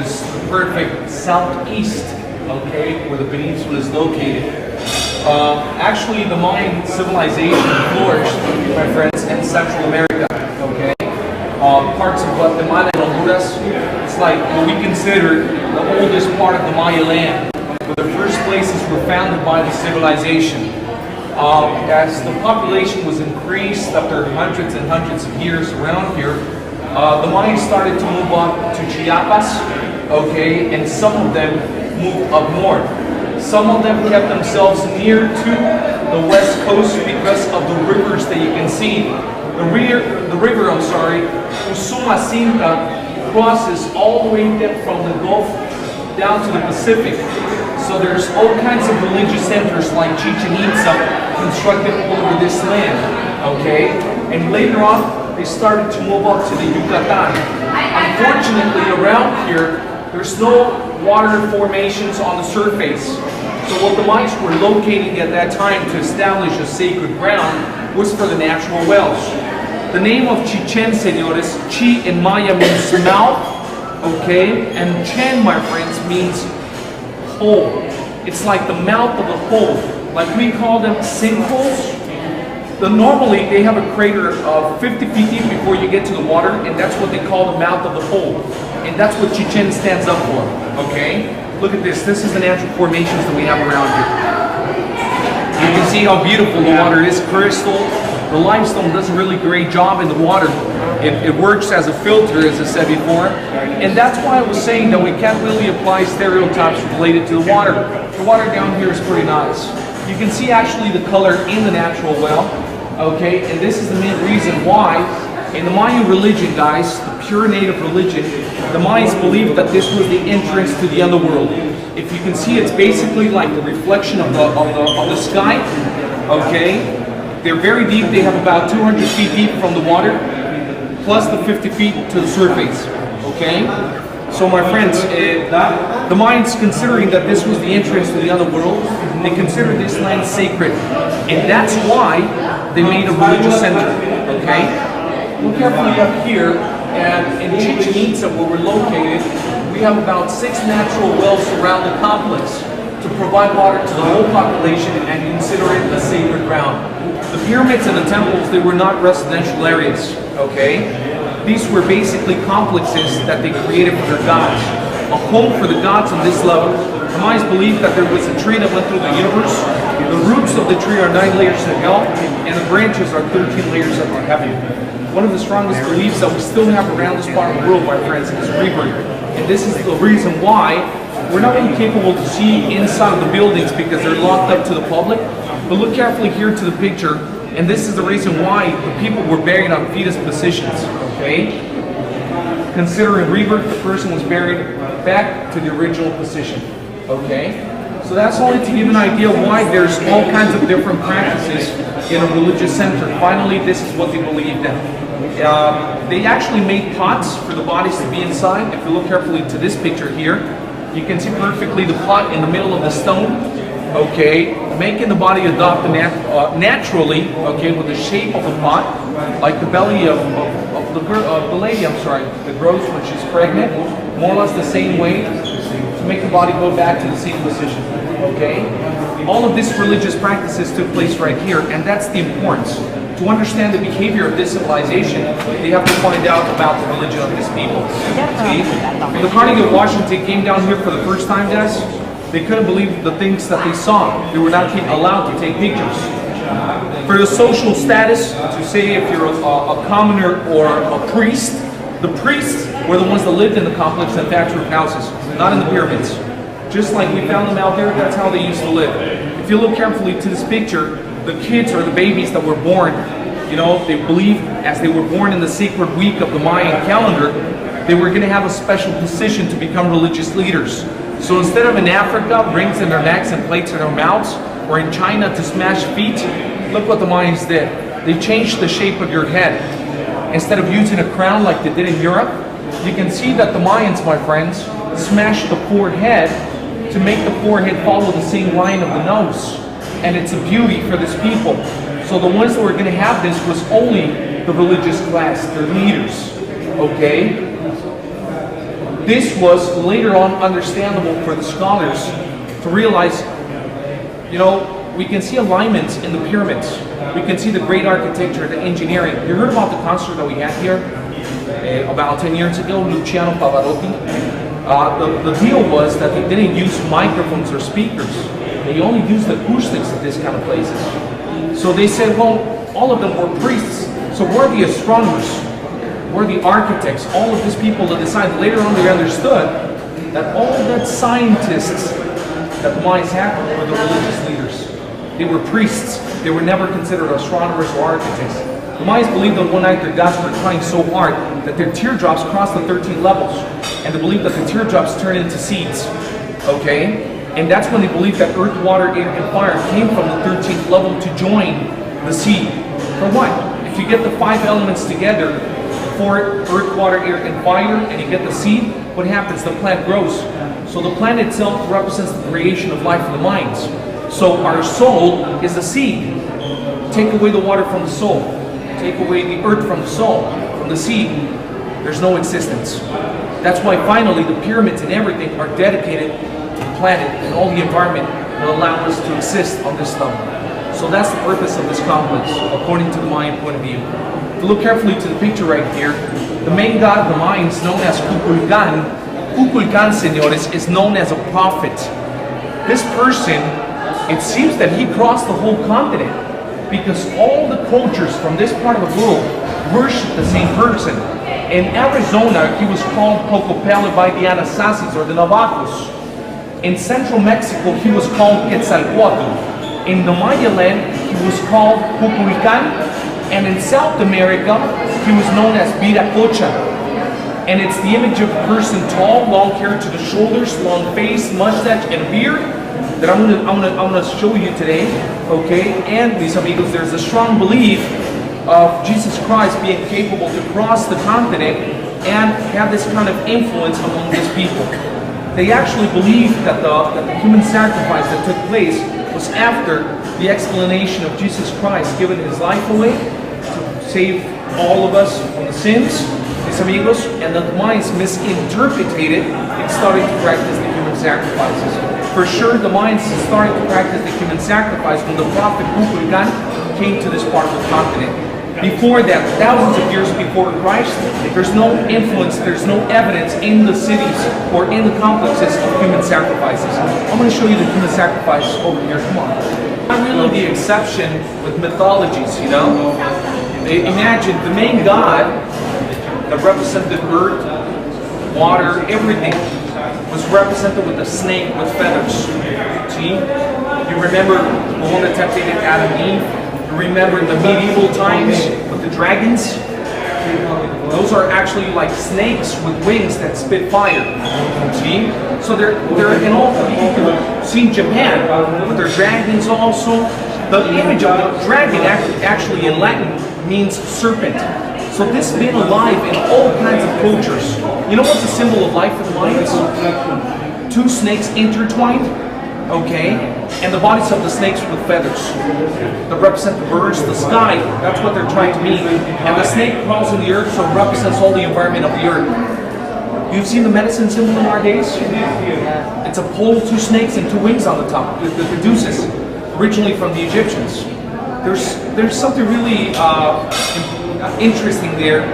is the perfect southeast, okay, where the peninsula is located. Actually, the Mayan civilization flourished, my friends, in Central America, okay? Parts of Guatemala and Honduras, it's like what we consider the oldest part of the Maya land, where the first places were founded by the civilization. As the population was increased after hundreds and hundreds of years around here, the Mayans started to move up to Chiapas, okay, and some of them moved up north. Some of them kept themselves near to the west coast because of the rivers that you can see. The river, Usumacinta, crosses all the way from the Gulf down to the Pacific. So there's all kinds of religious centers like Chitchen, Itza constructed all over this land, okay? And later on, they started to move up to the Yucatan. Unfortunately, around here, there's no water formations on the surface. So what the Mayans were locating at that time to establish a sacred ground was for the natural wells. The name of Chitchen, señores, Chi in Maya means mouth, okay? And Chen, my friends, means hole. It's like the mouth of a hole. Like we call them sinkholes. Normally they have a crater of 50 feet deep before you get to the water, and that's what they call the mouth of the hole. And that's what Chitchen stands up for, okay? Look at this. This is the natural formations that we have around here. You can see how beautiful the water is, crystal. The limestone does a really great job in the water. It works as a filter, as I said before. And that's why I was saying that we can't really apply stereotypes related to the water. The water down here is pretty nice. You can see actually the color in the natural well, okay? And this is the main reason why in the Mayan religion, guys, the pure native religion, the Mayans believed that this was the entrance to the underworld. If you can see, it's basically like the reflection of the sky, okay? They're very deep. They have about 200 feet deep from the water, plus the 50 feet to the surface, okay? So my friends, the Mayans, considering that this was the entrance to the underworld, they considered this land sacred. And that's why they made a religious center, okay? Look carefully up here, and in Chichen Itza, where we're located, we have about 6 natural wells around the complex to provide water to the whole population and consider it a sacred ground. The pyramids and the temples, they were not residential areas, okay? These were basically complexes that they created for their gods. A home for the gods on this level. The Mayans believed that there was a tree that went through the universe. The roots of the tree are 9 layers of hell, and the branches are 13 layers of heaven. One of the strongest beliefs that we still have around this part of the world, my friends, is rebirth. And this is the reason why we're not really capable to see inside of the buildings because they're locked up to the public. But look carefully here to the picture, and this is the reason why the people were buried on fetus positions, okay? Considering rebirth, the person was buried back to the original position, okay? So that's only to give an idea why there's all kinds of different practices in a religious center. Finally, this is what they believed in. They actually made pots for the bodies to be inside. If you look carefully to this picture here, you can see perfectly the pot in the middle of the stone, okay, making the body adopt naturally, okay, with the shape of the pot, like the belly of the lady, that grows when she's pregnant, more or less the same way, to make the body go back to the same position, okay? All of these religious practices took place right here, and that's the importance. To understand the behavior of this civilization, they have to find out about the religion of these people. See? When the Carnegie of Washington came down here for the first time, guys, they couldn't believe the things that they saw. They were not allowed to take pictures. For the social status, to say if you're a commoner or a priest, the priests were the ones that lived in the complex and thatched houses, not in the pyramids. Just like we found them out there, that's how they used to live. If you look carefully to this picture, the kids or the babies that were born, you know, they believe as they were born in the sacred week of the Mayan calendar, they were going to have a special position to become religious leaders. So instead of in Africa, rings in their necks and plates in their mouths, or in China to smash feet, look what the Mayans did. They changed the shape of your head. Instead of using a crown like they did in Europe, you can see that the Mayans, my friends, smashed the forehead to make the forehead follow the same line of the nose. And it's a beauty for this people. So the ones that were going to have this was only the religious class, their leaders, okay? This was later on understandable for the scholars to realize, you know, we can see alignments in the pyramids. We can see the great architecture, the engineering. You heard about the concert that we had here about 10 years ago, Luciano Pavarotti. The deal was that they didn't use microphones or speakers. They only used acoustics at this kind of places. So they said, well, all of them were priests. So where are the astronomers? Where are the architects? All of these people that decided. Later on they understood that all that scientists that the Mayans had were the religious leaders. They were priests. They were never considered astronomers or architects. The Mayans believed that one night their gods were trying so hard that their teardrops crossed the 13 levels. And they believed that the teardrops turned into seeds. Okay? And that's when they believed that earth, water, air, and fire came from the 13th level to join the seed. For what? If you get the 5 elements together, for earth, water, air, and fire, and you get the seed, what happens? The plant grows. So the plant itself represents the creation of life in the minds. So our soul is the seed. Take away the water from the soul. Take away the earth from the soul, from the seed. There's no existence. That's why finally the pyramids and everything are dedicated to the planet and all the environment that allow us to exist on this level. So that's the purpose of this complex, according to the Mayan point of view. If you look carefully to the picture right here, the main god of the Mayans, known as Kukulkan, señores, is known as a prophet. This person, it seems that he crossed the whole continent because all the cultures from this part of the world worship the same person. In Arizona, he was called Cocopelli by the Anasasis or the Navajos. In central Mexico, he was called Quetzalcoatl. In the Maya land, he was called Cuculcan. And in South America, he was known as Viracocha. And it's the image of a person tall, long hair to the shoulders, long face, mustache, and beard that I'm gonna show you today. Okay? And mis amigos, there's a strong belief of Jesus Christ being capable to cross the continent and have this kind of influence among these people. They actually believe that the human sacrifice that took place was after the explanation of Jesus Christ giving his life away to save all of us from the sins, mis amigos, and that the Mayans misinterpreted and started to practice the human sacrifices. For sure, the Mayans started to practice the human sacrifice when the prophet Kukulkan came to this part of the continent. Before that, thousands of years before Christ, there's no influence, there's no evidence in the cities or in the complexes of human sacrifices. I'm going to show you the human sacrifice over here. Come on. Not really the exception with mythologies, you know? Imagine the main god that represented earth, water, everything was represented with a snake with feathers. See? You remember the one that tempted Adam and Eve? Remember the medieval times with the dragons? Those are actually like snakes with wings that spit fire. See? So they're in all, you can see Japan with their dragons also. The image of the dragon actually in Latin means serpent. So this has been alive in all kinds of cultures. You know what's the symbol of life for the Mayans? 2 snakes intertwined. Okay, and the bodies of the snakes with feathers that represent the birds, the sky. That's what they're trying to mean. And the snake crawls in the earth, so it represents all the environment of the earth. You've seen the medicine symbol in our days? It's a pole, 2 snakes, and 2 wings on the top. The caduceus, originally from the Egyptians. There's something really interesting there.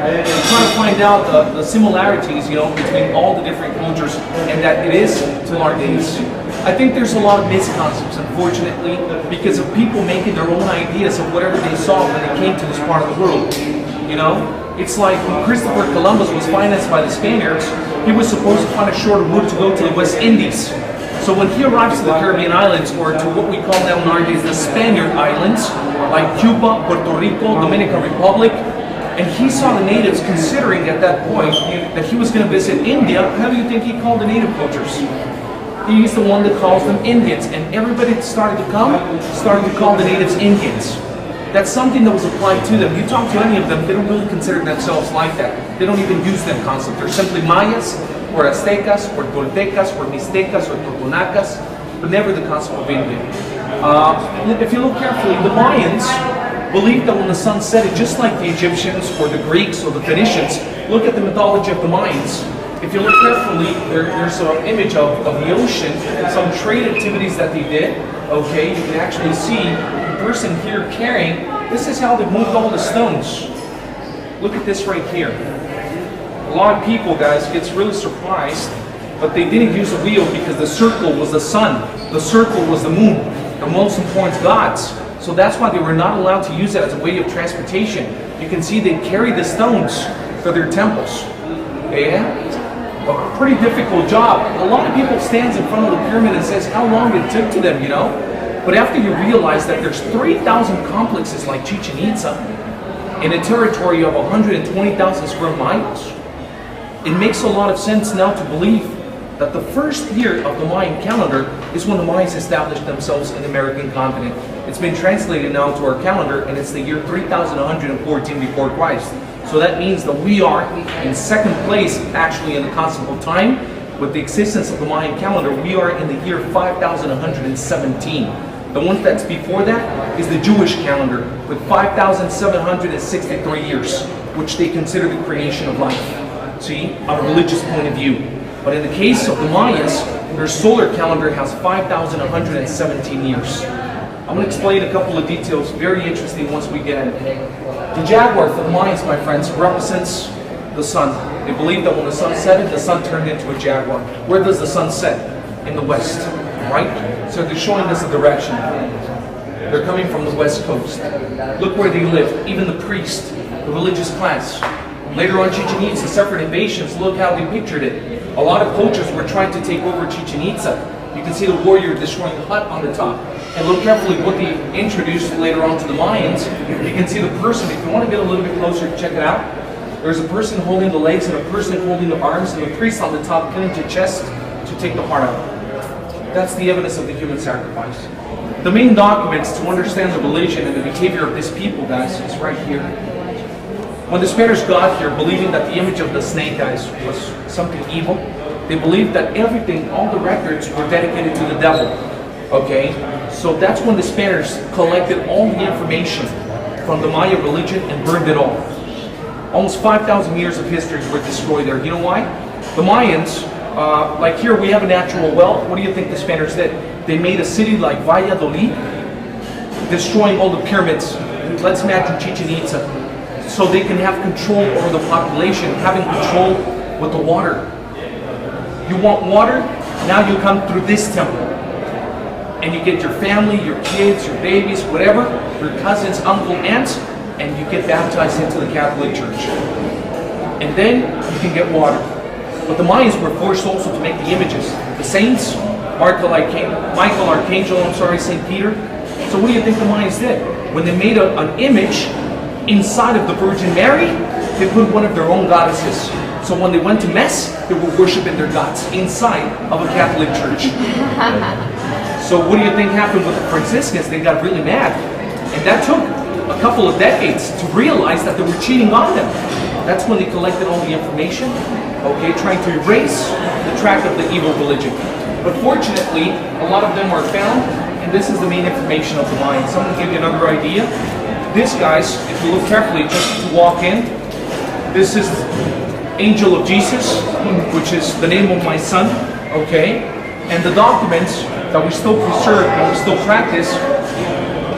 Trying to find out the similarities, you know, between all the different cultures, and that it is to our days. I think there's a lot of misconceptions, unfortunately, because of people making their own ideas of whatever they saw when they came to this part of the world. You know, it's like when Christopher Columbus was financed by the Spaniards, he was supposed to find a shorter route to go to the West Indies. So when he arrives to the Caribbean islands, or to what we call now nowadays the Spaniard Islands, like Cuba, Puerto Rico, Dominican Republic, and he saw the natives considering at that point that he was going to visit India, how do you think he called the native cultures? He's the one that calls them Indians, and everybody that started to come started to call the natives Indians. That's something that was applied to them. You talk to any of them, they don't really consider themselves like that. They don't even use that concept. They're simply Mayas, or Aztecas, or Toltecas, or Mixtecas, or Totonacas, but never the concept of Indian. If you look carefully, the Mayans believed that when the sun set, just like the Egyptians, or the Greeks, or the Phoenicians, look at the mythology of the Mayans. If you look carefully, there's an image of the ocean, some trade activities that they did. Okay, you can actually see the person here carrying. This is how they moved all the stones. Look at this right here. A lot of people, guys, gets really surprised, but they didn't use a wheel because the circle was the sun, the circle was the moon, the most important gods. So that's why they were not allowed to use it as a way of transportation. You can see they carry the stones for their temples. Yeah? A pretty difficult job. A lot of people stands in front of the pyramid and says how long it took to them, you know? But after you realize that there's 3,000 complexes like Chichen Itza in a territory of 120,000 square miles, it makes a lot of sense now to believe that the first year of the Mayan calendar is when the Mayans established themselves in the American continent. It's been translated now to our calendar, and it's the year 3114 before Christ. So that means that we are in second place actually in the concept of time. With the existence of the Mayan calendar, we are in the year 5117. The one that's before that is the Jewish calendar with 5,763 years, which they consider the creation of life. See, on a religious point of view. But in the case of the Mayans, their solar calendar has 5,117 years. I'm going to explain a couple of details, very interesting once we get in. The jaguar for the Mayans, my friends, represents the sun. They believe that when the sun set, the sun turned into a jaguar. Where does the sun set? In the west, right? So they're showing us the direction. They're coming from the west coast. Look where they live, even the priest, the religious class. Later on, Chichen Itza, separate invasions, look how they pictured it. A lot of cultures were trying to take over Chichen Itza. You can see the warrior destroying the hut on the top. And look carefully what they introduced later on to the Mayans. You can see the person, if you want to get a little bit closer, check it out. There's a person holding the legs and a person holding the arms and a priest on the top cutting the chest to take the heart out. That's the evidence of the human sacrifice. The main documents to understand the religion and the behavior of this people, guys, is right here. When the Spanish got here, believing that the image of the snake, guys, was something evil, they believed that everything, all the records, were dedicated to the devil. Okay? So that's when the Spaniards collected all the information from the Maya religion and burned it all. Almost 5,000 years of history were destroyed there. You know why? The Mayans, like here we have a natural well. What do you think the Spaniards did? They made a city like Valladolid, destroying all the pyramids. Let's imagine Chichen Itza. So they can have control over the population, having control with the water. You want water? Now you come through this temple. And you get your family, your kids, your babies, whatever, your cousins, uncle, aunts, and you get baptized into the Catholic Church. And then you can get water. But the Mayans were forced also to make the images. The saints, Michael Archangel, St. Peter. So what do you think the Mayans did? When they made an image inside of the Virgin Mary, they put one of their own goddesses. So when they went to Mass, they were worshiping their gods inside of a Catholic church. So what do you think happened with the Franciscans? They got really mad. And that took a couple of decades to realize that they were cheating on them. That's when they collected all the information, okay, trying to erase the track of the evil religion. But fortunately, a lot of them are found, and this is the main information of the Mayans. So I'm going to give you another idea. This, guys, if you look carefully, just to walk in, this is Angel of Jesus, which is the name of my son, okay? And the documents that we still preserve and we still practice,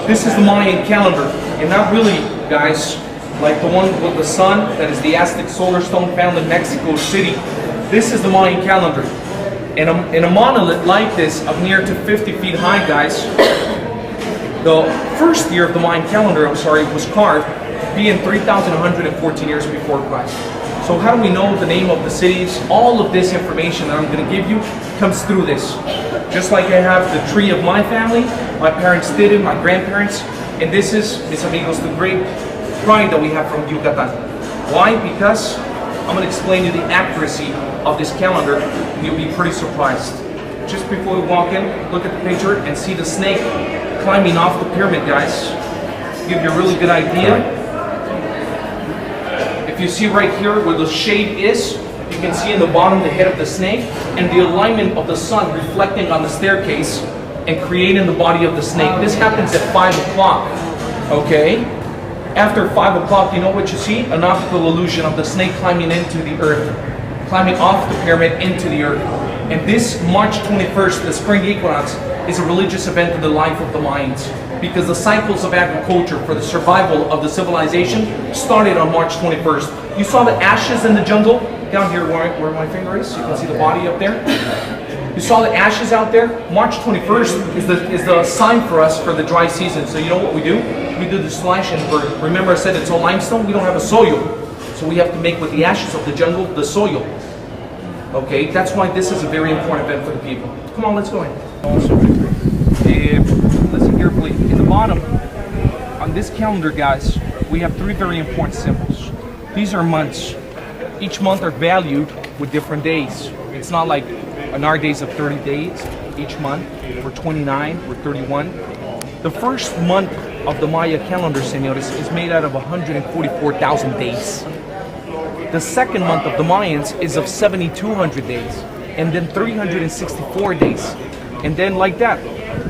this is the Mayan calendar. And not really, guys, like the one with the sun, that is the Aztec solar stone found in Mexico City. This is the Mayan calendar. And in a monolith like this, of near to 50 feet high, guys, the first year of the Mayan calendar, was carved, being 3,114 years before Christ. So how do we know the name of the cities? All of this information that I'm going to give you comes through this. Just like I have the tree of my family, my parents did it, my grandparents, and this is, mis amigos, the great pride that we have from Yucatan. Why? Because I'm going to explain you the accuracy of this calendar, and you'll be pretty surprised. Just before we walk in, look at the picture and see the snake climbing off the pyramid, guys. Give you a really good idea. If you see right here where the shade is, you can see in the bottom the head of the snake and the alignment of the sun reflecting on the staircase and creating the body of the snake. This happens at 5 o'clock, okay? After 5 o'clock, you know what you see? An optical illusion of the snake climbing into the earth. climbing off the pyramid into the earth. And this March 21st, the spring equinox, is a religious event in the life of the Mayans, because the cycles of agriculture for the survival of the civilization started on March 21st. You saw the ashes in the jungle down here where my finger is. You can see the body up there. You saw the ashes out there. March 21st is the sign for us for the dry season. So you know what we do? We do the slash and burn. Remember I said it's all limestone? We don't have a soil. So we have to make with the ashes of the jungle the soil. Okay, that's why this is a very important event for the people. Come on, let's go in. Listen carefully. In the bottom, on this calendar, guys, we have three very important symbols. These are months. Each month are valued with different days. It's not like on our days of 30 days each month. We're 29, we're 31. The first month of the Maya calendar, senores, is made out of 144,000 days. The second month of the Mayans is of 7,200 days, and then 364 days. And then like that,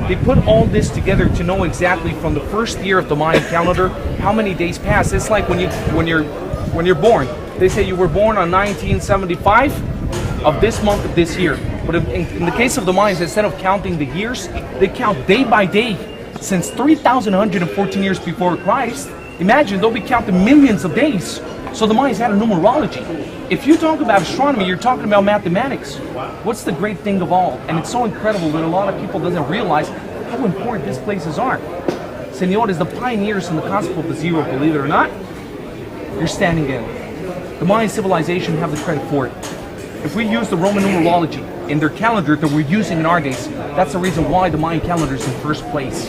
they put all this together to know exactly from the first year of the Mayan calendar how many days pass. It's like when you're born. They say you were born on 1975 of this month of this year. But in the case of the Mayans, instead of counting the years, they count day by day since 3,114 years before Christ. Imagine they'll be counting millions of days. So the Mayans had a numerology. If you talk about astronomy, you're talking about mathematics. What's the great thing of all? And it's so incredible that a lot of people doesn't realize how important these places are. Senores, the pioneers in the concept of the zero, believe it or not, you're standing in. The Mayan civilization have the credit for it. If we use the Roman numerology in their calendar that we're using in our days, that's the reason why the Mayan calendar is in first place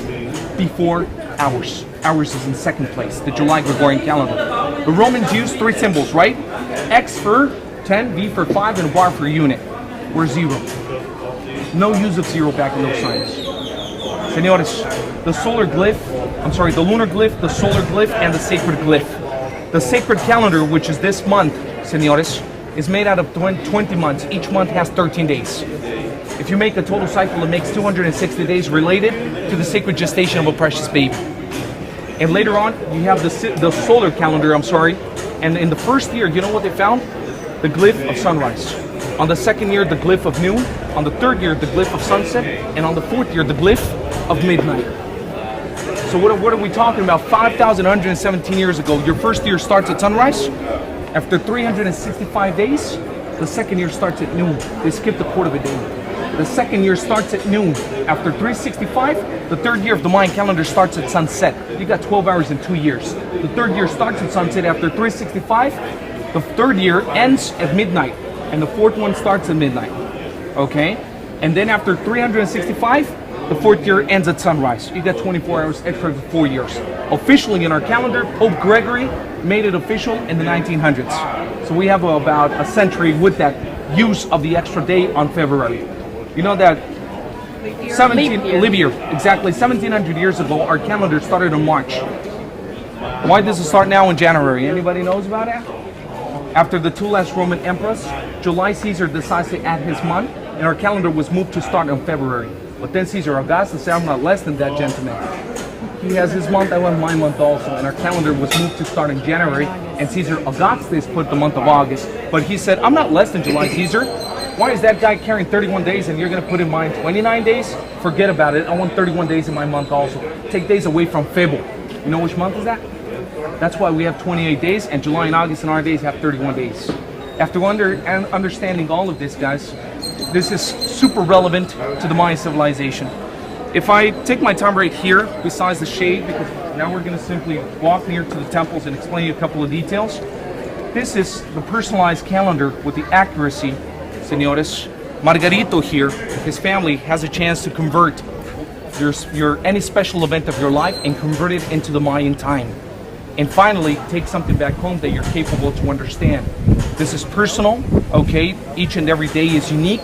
before ours. Ours is in second place, the July Gregorian calendar. The Romans used three symbols, right? X for 10, V for 5, and bar for unit. We're 0. No use of 0 back in those times. Senores, the solar glyph, the lunar glyph, the solar glyph, and the sacred glyph. The sacred calendar, which is this month, senores, is made out of 20 months. Each month has 13 days. If you make a total cycle, it makes 260 days related to the sacred gestation of a precious baby. And later on, you have the solar calendar, and in the first year, you know what they found? The glyph of sunrise. On the second year, the glyph of noon. On the third year, the glyph of sunset. And on the fourth year, the glyph of midnight. So what are we talking about? 5,117 years ago, your first year starts at sunrise. After 365 days, the second year starts at noon. They skipped a quarter of a day. The second year starts at noon. After 365, the third year of the Mayan calendar starts at sunset. You got 12 hours in 2 years. The third year starts at sunset after 365. The third year ends at midnight. And the fourth one starts at midnight. Okay? And then after 365, the fourth year ends at sunrise. You got 24 hours extra for 4 years. Officially in our calendar, Pope Gregory made it official in the 1900s. So we have about a century with that use of the extra day on February. You know that 1700 years ago, our calendar started in March. Why does it start now in January? Anybody knows about it? After the two last Roman emperors, July Caesar decides to add his month, and our calendar was moved to start in February. But then Caesar Augustus said, I'm not less than that gentleman. He has his month, I want my month also, and our calendar was moved to start in January, and Caesar Augustus put the month of August. But he said, I'm not less than July Caesar. Why is that guy carrying 31 days and you're going to put in mine 29 days? Forget about it. I want 31 days in my month also. Take days away from February. You know which month is that? That's why we have 28 days, and July and August in our days have 31 days. After understanding all of this, guys, this is super relevant to the Mayan civilization. If I take my time right here, besides the shade, because now we're going to simply walk near to the temples and explain you a couple of details. This is the personalized calendar with the accuracy. Senores, Margarito here, his family has a chance to convert any special event of your life and convert it into the Mayan time. And finally, take something back home that you're capable to understand. This is personal, okay? Each and every day is unique,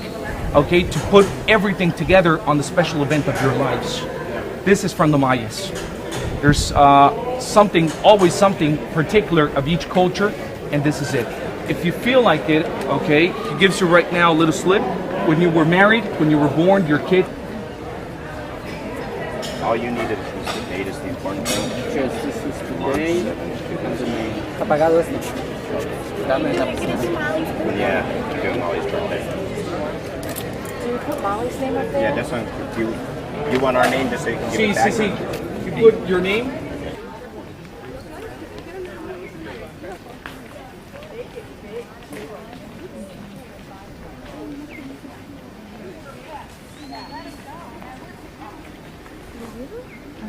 okay? To put everything together on the special event of your lives. This is from the Mayas. There's always something particular of each culture, and this is it. If you feel like it, okay, he gives you right now a little slip. When you were married, when you were born, your kid. All you needed was the date is the important thing. Yes, this is the day and the name. Apagado este. Yeah, to do Molly's birthday. Do you put Molly's name up there? Yeah, this one. You want our name just so you can give it back? You put your name?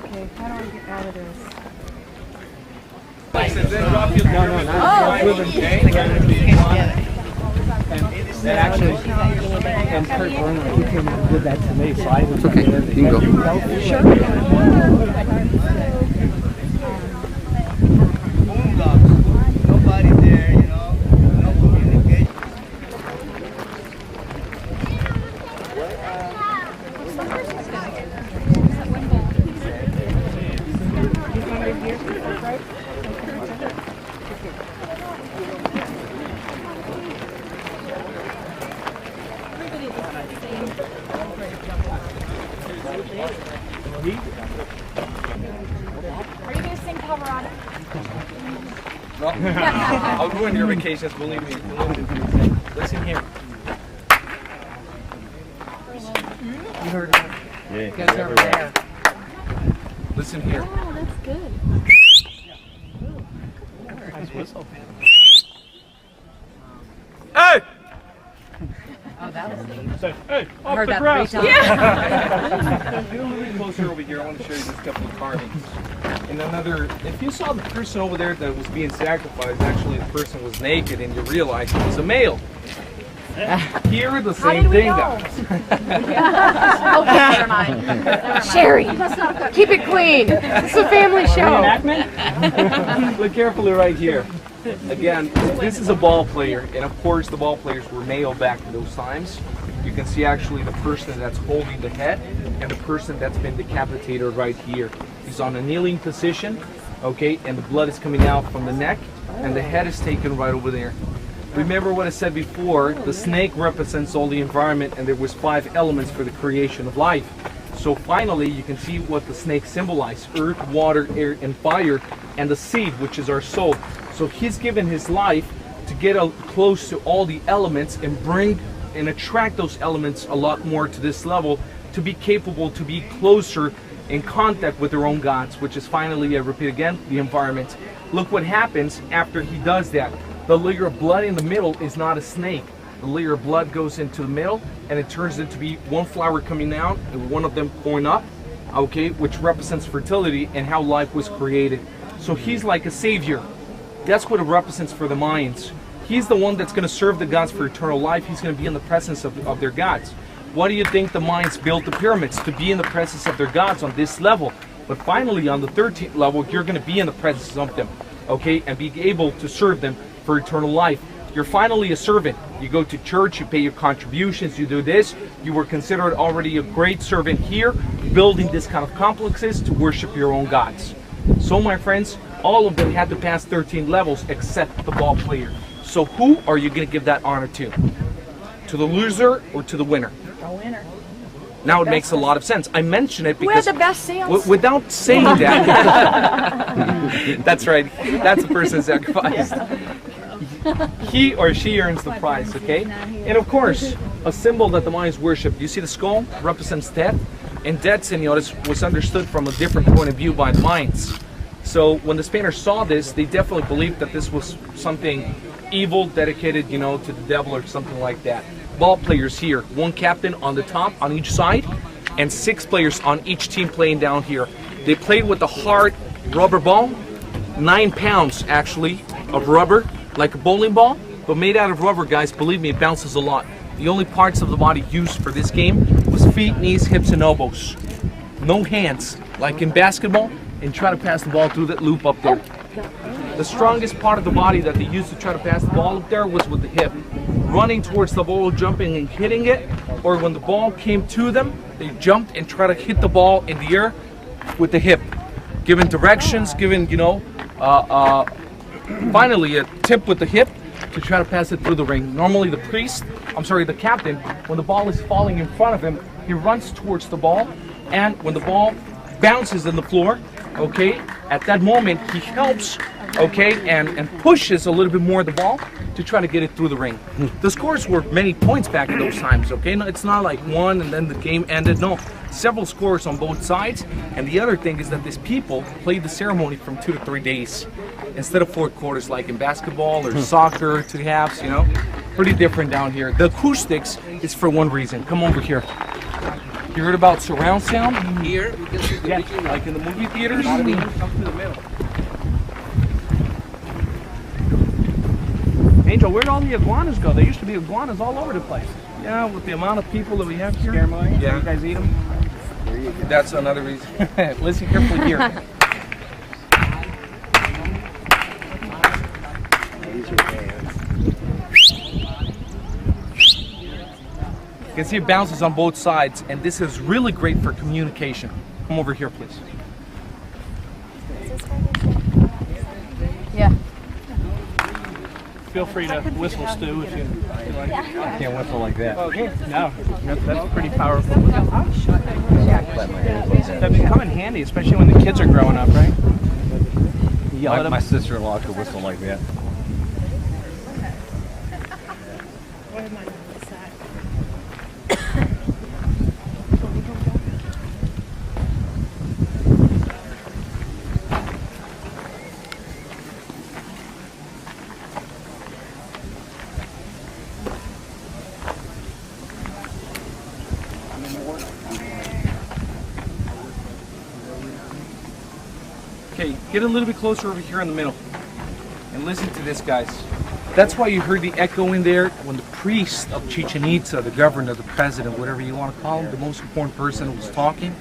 Okay, how do I get out of this? And actually, and Kurt Warner, he came and did that to me, so I was okay. You can go. Sure. Nobody there, you know, no communication. Are you going to sing Colorado? No. I'll ruin your vacations, believe me. Listen here. You heard it. Yeah, You guys over there. Listen here. Oh, that's good. Nice whistle. Hey! Oh, that was neat. Hey, I heard that 3 times. If you move closer over here, I want to show you this couple of carvings. And another, if you saw the person over there that was being sacrificed, actually the person was naked and you realized it was a male. Here, the same thing, guys. Okay, never mind. Sherry, keep it clean. It's a family show. Look carefully right here. Again, this is a ball player, and of course the ball players were male back in those times. You can see actually the person that's holding the head and the person that's been decapitated right here. He's on a kneeling position, okay, and the blood is coming out from the neck, and the head is taken right over there. Remember what I said before, the snake represents all the environment, and there was 5 elements for the creation of life. So finally, you can see what the snake symbolized: earth, water, air, and fire, and the seed, which is our soul. So he's given his life to get close to all the elements and bring and attract those elements a lot more to this level, to be capable to be closer in contact with their own gods, which is finally, I repeat again, the environment. Look what happens after he does that. The layer of blood in the middle is not a snake. The layer of blood goes into the middle, and it turns into be one flower coming out and one of them going up, okay, which represents fertility and how life was created. So he's like a savior. That's what it represents for the Mayans. He's the one that's going to serve the gods for eternal life. He's going to be in the presence of their gods. Why do you think the Mayans built the pyramids? To be in the presence of their gods on this level. But finally, on the 13th level, you're going to be in the presence of them, okay, and be able to serve them for eternal life. You're finally a servant. You go to church, you pay your contributions, you do this. You were considered already a great servant here, building this kind of complexes to worship your own gods. So my friends, all of them had to pass 13 levels except the ball player. So who are you going to give that honor to? To the loser or to the winner? The winner. Now it makes a lot of sense. I mention it because Who had the best sales? Without saying that, that's right. That's the person sacrificed. He or she earns the prize, okay? And of course, a symbol that the Mayans worship. You see the skull represents death, and death, senores, was understood from a different point of view by the Mayans. So when the Spaniards saw this, they definitely believed that this was something evil, dedicated, you know, to the devil or something like that. Ball players here, 1 captain on the top on each side, and 6 players on each team playing down here. They played with a hard rubber ball, 9 pounds actually of rubber, like a bowling ball, but made out of rubber, guys. Believe me, it bounces a lot. The only parts of the body used for this game was feet, knees, hips, and elbows. No hands, like in basketball, and try to pass the ball through that loop up there. The strongest part of the body that they used to try to pass the ball up there was with the hip. Running towards the ball, jumping and hitting it, or when the ball came to them, they jumped and tried to hit the ball in the air with the hip. Giving directions, giving, you know, finally a tip with the hip to try to pass it through the ring. Normally the captain, when the ball is falling in front of him, he runs towards the ball, and when the ball bounces in the floor, okay, at that moment he helps okay, and pushes a little bit more the ball to try to get it through the ring. The scores were many points back in those times, okay? No, it's not like one and then the game ended. No, several scores on both sides. And the other thing is that these people played the ceremony from 2 to 3 days instead of 4 quarters like in basketball or soccer, 2 halves, you know? Pretty different down here. The acoustics is for one reason. Come over here. You heard about surround sound? Here, we can see the like in the movie theaters. Come to the middle. Angel, where'd all the iguanas go? There used to be iguanas all over the place. Yeah, with the amount of people that we have here. Yeah. Yeah. You guys eat them? That's another reason. Listen carefully here. You can see it bounces on both sides, and this is really great for communication. Come over here, please. Yeah. Feel free to whistle, Stu, if you like. I can't whistle like that. Okay. No, that's pretty powerful. That'd be come in handy, especially when the kids are growing up, right? You yell at them. My sister-in-law could whistle like that. Okay, get a little bit closer over here in the middle. And listen to this, guys. That's why you heard the echo in there when the priest of Chichen Itza, the governor, the president, whatever you want to call him, the most important person was talking,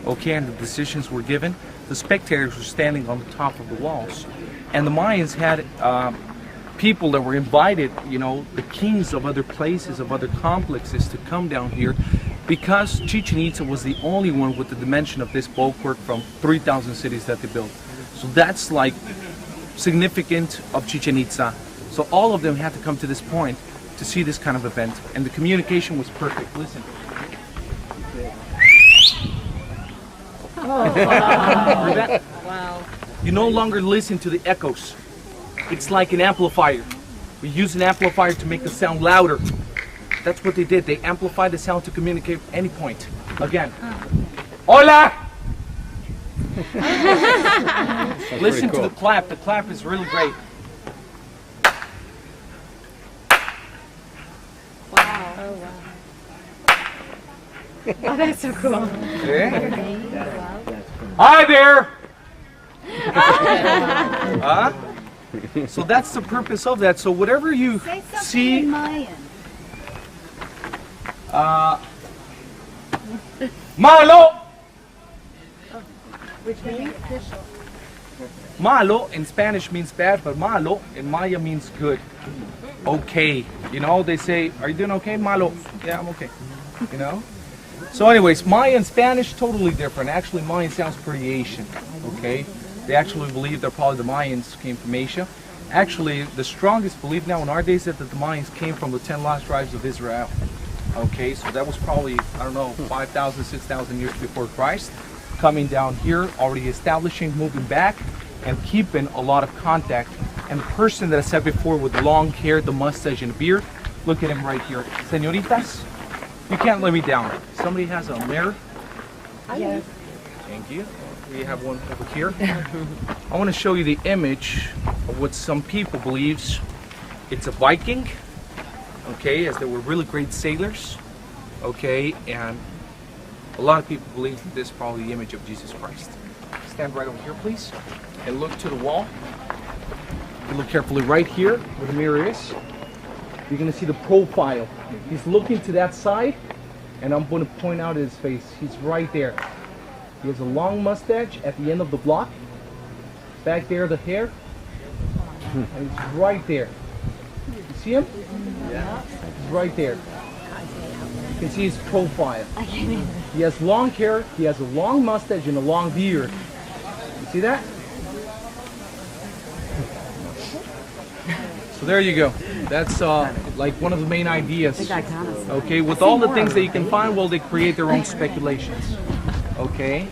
okay, and the decisions were given. The spectators were standing on the top of the walls. And the Mayans had people that were invited, you know, the kings of other places, of other complexes to come down here because Chichen Itza was the only one with the dimension of this bulwark from 3,000 cities that they built. So that's like significant of Chichen Itza. So all of them had to come to this point to see this kind of event, and the communication was perfect. Listen. Wow. You no longer listen to the echoes. It's like an amplifier. We use an amplifier to make the sound louder. That's what they did. They amplified the sound to communicate any point. Again. Hola! Listen to the clap. The clap is really great. Wow. Oh, wow. Oh, that's so cool. Okay. Hi there! So that's the purpose of that. So whatever you see, malo. Which means? Malo in Spanish means bad, but malo in Maya means good. Okay. You know, they say, are you doing okay? Malo. Yeah, I'm okay. You know? So anyways, Maya and Spanish, totally different. Actually, Mayan sounds pretty Asian. Okay? They actually believe that probably the Mayans came from Asia. Actually, the strongest belief now in our days is that the Mayans came from the 10 lost tribes of Israel. Okay, so that was probably, I don't know, 5,000, 6,000 years before Christ. Coming down here, already establishing, moving back, and keeping a lot of contact. And the person that I said before with long hair, the mustache, and the beard, look at him right here. Señoritas, you can't let me down. Somebody has a mirror? Yes. Thank you. We have one over here. I want to show you the image of what some people believes. It's a Viking, okay, as they were really great sailors, okay, and a lot of people believe that this is probably the image of Jesus Christ. Stand right over here, please, and look to the wall. You look carefully right here where the mirror is. You're going to see the profile. He's looking to that side, and I'm going to point out his face. He's right there. He has a long mustache at the end of the block. Back there, the hair. And he's right there. You see him? Yeah. He's right there. You can see his profile. He has long hair, he has a long mustache and a long beard. You see that? So there you go. That's like one of the main ideas. Okay, with all the things that you can find, well, they create their own speculations. Okay,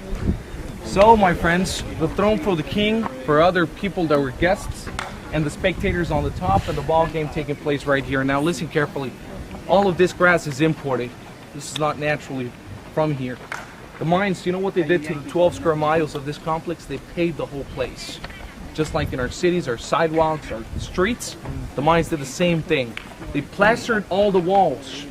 So, my friends, the throne for the king, for other people that were guests, and the spectators on the top, and the ball game taking place right here. Now, listen carefully. All of this grass is imported. This is not naturally from here. The mines, you know what they did to the 12 square miles of this complex? They paved the whole place. Just like in our cities, our sidewalks, our streets, the mines did the same thing. They plastered all the walls.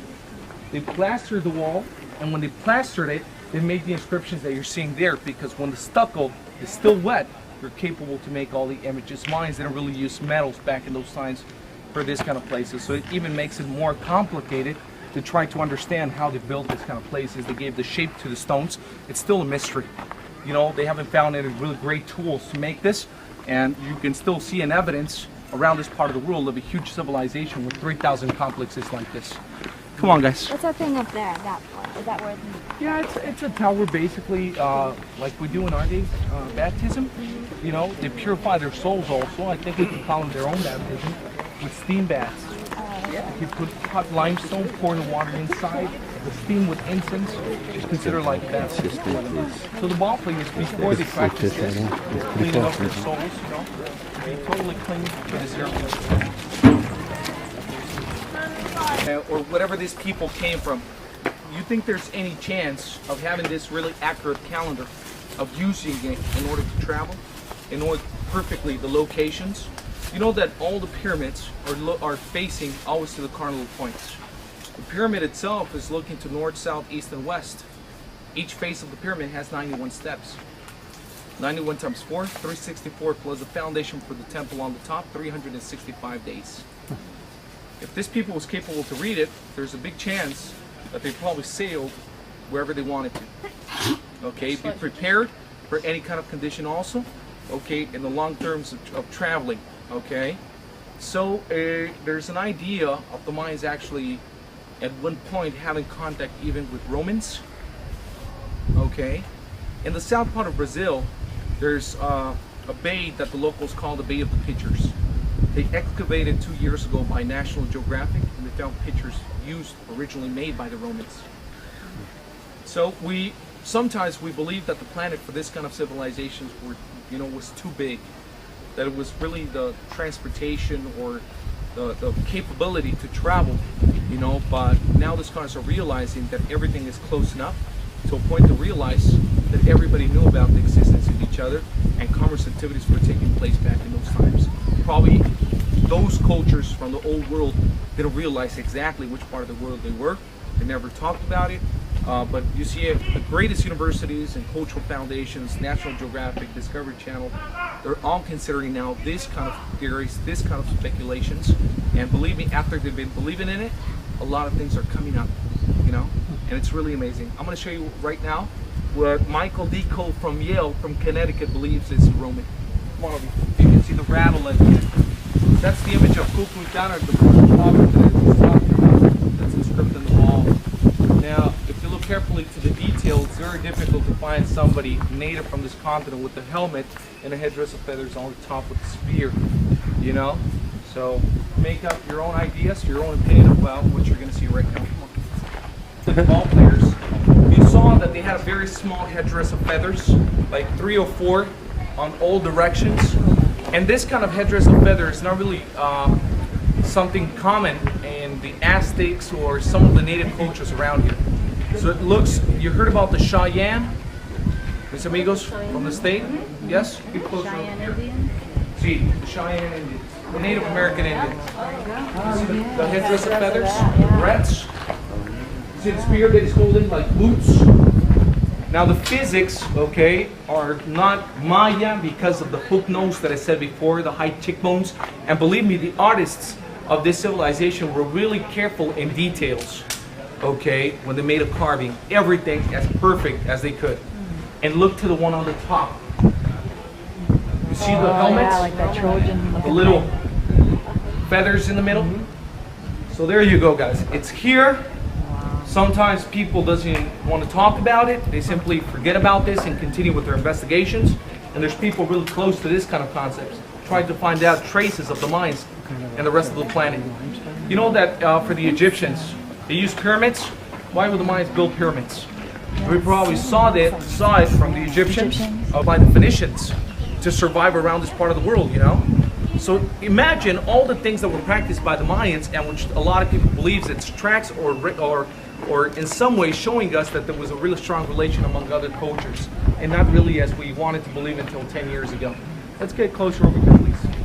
They plastered the wall, and when they plastered it, they made the inscriptions that you're seeing there, because when the stucco is still wet, you're capable to make all the images. Mines didn't really use metals back in those times for this kind of places, so it even makes it more complicated to try to understand how they built this kind of places. They gave the shape to the stones. It's still a mystery. You know, they haven't found any really great tools to make this, and you can still see an evidence around this part of the world of a huge civilization with 3,000 complexes like this. Come on, guys. What's that thing up there? That one? Is that where? Yeah, it's a tower basically, like we do in our days, baptism. You know, they purify their souls also. I think we can call them their own baptism with steam baths. You put hot limestone, pour the water inside, the steam with incense, is considered like baptism. So the ball players, before they practice this, cleaning up their souls, you know, to be totally clean for this area. Or whatever these people came from. You think there's any chance of having this really accurate calendar, of using it in order to travel, in order perfectly the locations? You know that all the pyramids are facing always to the cardinal points. The pyramid itself is looking to north, south, east, and west. Each face of the pyramid has 91 steps. 91 times 4, 364, plus the foundation for the temple on the top, 365 days. If this people was capable to read it, there's a big chance that they probably sailed wherever they wanted to. Okay, be prepared for any kind of condition also, okay, in the long terms of traveling, okay. So there's an idea of the Mayans actually at one point having contact even with Romans, okay. In the south part of Brazil, there's a bay that the locals call the Bay of the Pictures. They excavated 2 years ago by National Geographic, and they found pictures used, originally made by the Romans. So sometimes we believe that the planet for this kind of civilizations was too big, that it was really the transportation or the capability to travel, you know, but now the scholars are realizing that everything is close enough to a point to realize that everybody knew about the existence of each other, and commerce activities were taking place back in those times. Probably those cultures from the old world didn't realize exactly which part of the world they were. They never talked about it. But you see the greatest universities and cultural foundations, National Geographic, Discovery Channel, they're all considering now this kind of theories, this kind of speculations. And believe me, after they've been believing in it, a lot of things are coming up, you know, and it's really amazing. I'm going to show you right now what Michael D. Cole from Yale, from Connecticut, believes is Roman. Come on over. You can see the rattle at the end. That's the image of Kukulkan, that's inscribed in the wall. Now, if you look carefully to the detail, it's very difficult to find somebody native from this continent with a helmet and a headdress of feathers on the top with a spear, you know? So make up your own ideas, your own opinion about what you're going to see right now. The ball players, you saw that they had a very small headdress of feathers, like 3 or 4 on all directions. And this kind of headdress of feathers is not really something common in the Aztecs or some of the native cultures around here. So it looks, you heard about the Cheyenne, mis amigos from the state? Yes? Get closer over here. See, the Cheyenne Indians, the Native American Indians. See the headdress of feathers, the barrettes. See the spear that he's holding like boots. Now the physics, okay, are not Maya because of the hook nose that I said before, the high cheekbones. And believe me, the artists of this civilization were really careful in details, okay, when they made a carving. Everything as perfect as they could. And look to the one on the top. You see the helmets? Yeah, like that Trojan. The little feathers in the middle? So there you go, guys. It's here. Sometimes people doesn't want to talk about it. They simply forget about this and continue with their investigations. And there's people really close to this kind of concepts, trying to find out traces of the mines and the rest of the planet. You know that for the Egyptians, they used pyramids. Why would the Mayans build pyramids? We probably saw it from the Egyptians, by the Phoenicians, to survive around this part of the world, you know? So imagine all the things that were practiced by the Mayans, and which a lot of people believes it's tracks or in some way showing us that there was a really strong relation among other cultures, and not really as we wanted to believe until 10 years ago. Let's get closer over here, please.